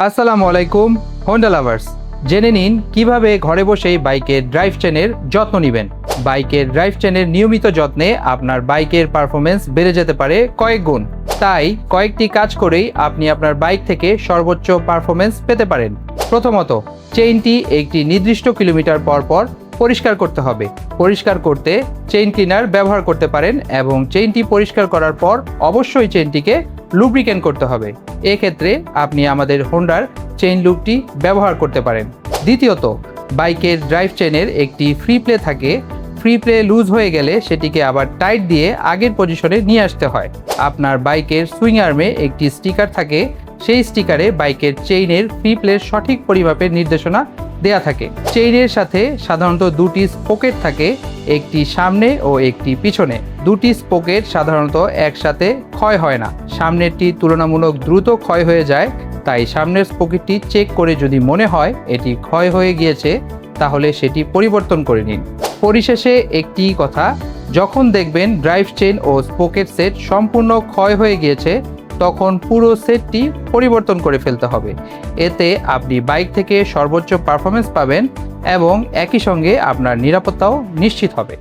আসসালামু আলাইকুম Honda lovers. জেনে নিন কিভাবে ঘরে বসেই বাইকের ড্রাইভ চেনের যত্ন নেবেন। বাইকের ড্রাইভ চেনের নিয়মিত যত্নে আপনার বাইকের পারফরমেন্স বেড়ে যেতে পারে কয়েক গুণ। তাই কয়েকটি কাজ করেই আপনি আপনার বাইক থেকে সর্বোচ্চ পারফরমেন্স পেতে পারেন। প্রথমত, চেইনটি একটি নির্দিষ্ট কিলোমিটার পর পর পরিষ্কার করতে হবে। পরিষ্কার করতে চেইন ক্লিনার ব্যবহার করতে পারেন এবং চেইনটি পরিষ্কার করার পর অবশ্যই চেইনটিকে লুব্রিকেন্ট করতে হবে। এক্ষেত্রে আপনি আমাদের হোন্ডার চেইন লুবটি ব্যবহার করতে পারেন। দ্বিতীয়ত, বাইকের ড্রাইভ চেইনের একটি ফ্রি প্লে থাকে। ফ্রি প্লে লুজ হয়ে গেলে সেটিকে আবার টাইট দিয়ে আগের পজিশনে নিয়ে আসতে হয়। আপনার বাইকের সুইং আর্মে একটি স্টিকার থাকে। সেই স্টিকারে বাইকের চেইনের ফ্রি প্লের সঠিক পরিমাপের নির্দেশনা দেয়া থাকে। চেইনের সাথে সাধারণত দুটি স্পোকেট থাকে, একটি সামনে ও একটি পিছনে। দুটি স্পোকেট সাধারণত একসাথে ক্ষয় হয় না। সামনেরটি তুলনামূলক দ্রুত ক্ষয় হয়ে যায়, তাই সামনের স্পোকেটটি চেক করে যদি মনে হয় এটি ক্ষয় হয়ে গিয়েছে তাহলে সেটি পরিবর্তন করে নিন। পরিশেষে একটি কথা, যখন দেখবেন ড্রাইভ চেইন ও স্পোকেট সেট সম্পূর্ণ ক্ষয় হয়ে গিয়েছে তখন পুরো সেটটি পরিবর্তন করে ফেলতে হবে। এতে আপনি বাইক থেকে সর্বোচ্চ পারফরমেন্স পাবেন এবং একই সঙ্গে আপনার নিরাপত্তাও নিশ্চিত হবে।